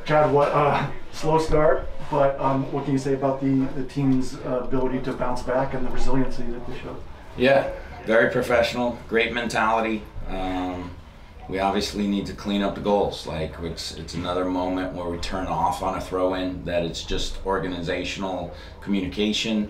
Chad, what slow start, but what can you say about the team's ability to bounce back and the resiliency that they showed? Yeah, very professional, great mentality. We obviously need to clean up the goals. Like it's another moment where we turn off on a throw-in. That it's just organizational communication,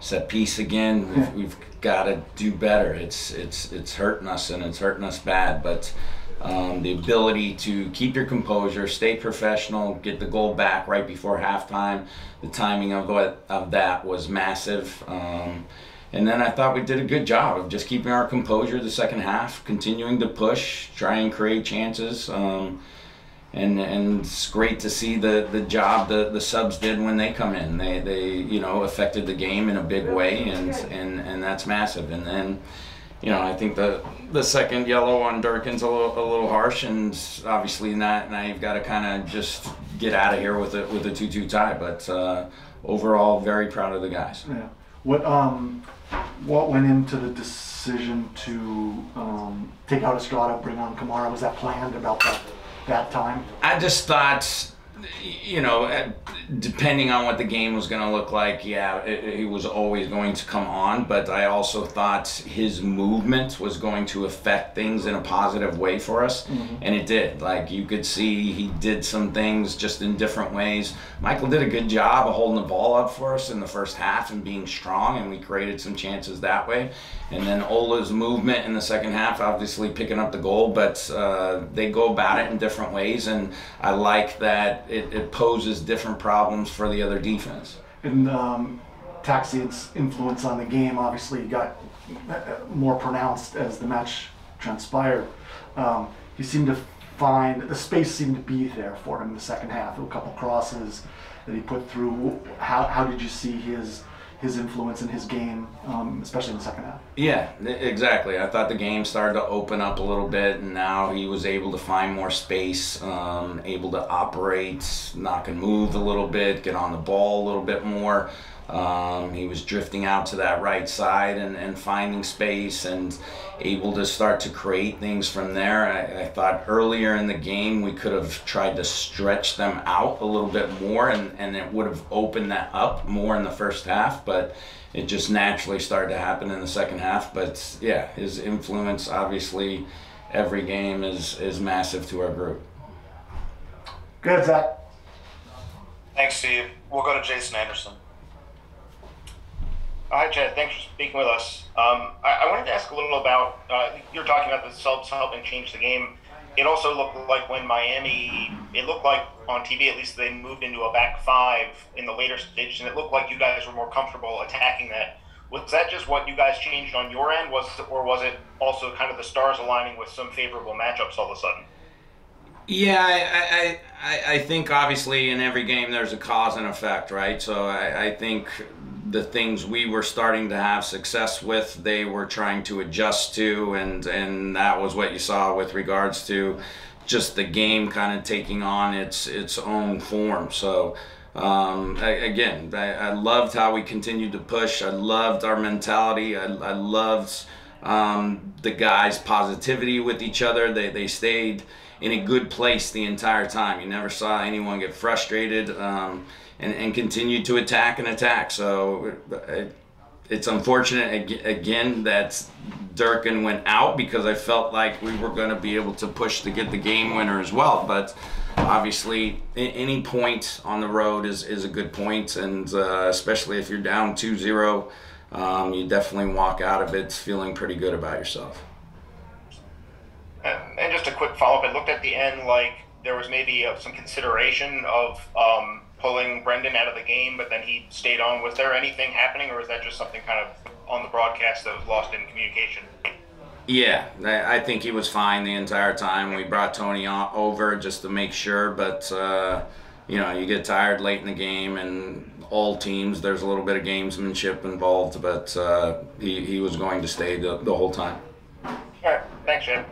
set piece again. We've got to do better. It's hurting us, and it's hurting us bad. But the ability to keep your composure, stay professional, get the goal back right before halftime. The timing of that was massive. And then I thought we did a good job of just keeping our composure the second half, continuing to push, try and create chances. And it's great to see the job the subs did when they come in. They affected the game in a big way, and that's massive. And then, I think the second yellow on Durkin's a little harsh, and obviously now you've got to kind of just get out of here with a 2-2 tie. But overall, very proud of the guys. Yeah. What went into the decision to take out Estrada, bring on Kamara? Was that planned about that time? I just thought, depending on what the game was going to look like, he was always going to come on, but I also thought his movement was going to affect things in a positive way for us, and it did. Like, you could see he did some things just in different ways. Michael did a good job of holding the ball up for us in the first half and being strong, and we created some chances that way. And then Ola's movement in the second half, obviously picking up the goal, but they go about it in different ways, and I like that it poses different problems for the other defense. And Taxi's influence on the game obviously got more pronounced as the match transpired. He seemed to find the space seemed to be there for him in the second half. A couple crosses that he put through. How did you see his influence in his game, especially in the second half? Yeah, exactly. I thought the game started to open up a little bit, and now he was able to find more space, able to operate, knock and move a little bit, get on the ball a little bit more. He was drifting out to that right side and finding space and able to start to create things from there. I thought earlier in the game we could have tried to stretch them out a little bit more, and it would have opened that up more in the first half, but it just naturally started to happen in the second half. But yeah, his influence, obviously every game is massive to our group. Good, Zach. Thanks, Steve. We'll go to Jason Anderson. Hi, Chad. Thanks for speaking with us. I wanted to ask a little about, you were talking about the subs helping change the game. It also looked like when Miami, it looked like on TV at least, they moved into a back five in the later stage, and it looked like you guys were more comfortable attacking that. Was that just what you guys changed on your end, or was it also kind of the stars aligning with some favorable matchups all of a sudden? Yeah, I think obviously in every game there's a cause and effect, right? So I think the things we were starting to have success with, they were trying to adjust to, and that was what you saw with regards to just the game kind of taking on its own form. So again, I loved how we continued to push. I loved our mentality. I loved the guys' positivity with each other. They stayed in a good place the entire time. You never saw anyone get frustrated, and continued to attack and attack. So it's unfortunate again that Durkin went out, because I felt like we were going to be able to push to get the game winner as well. But obviously any point on the road is a good point, and especially if you're down 2-0, you definitely walk out of it feeling pretty good about yourself. And just a quick follow-up, it looked at the end like there was maybe some consideration of pulling Brendan out of the game, but then he stayed on. Was there anything happening, or is that just something kind of on the broadcast that was lost in communication? Yeah, I think he was fine the entire time. We brought Tony over just to make sure, but you get tired late in the game, and all teams, there's a little bit of gamesmanship involved, but he was going to stay the whole time. All right, thanks, Jim.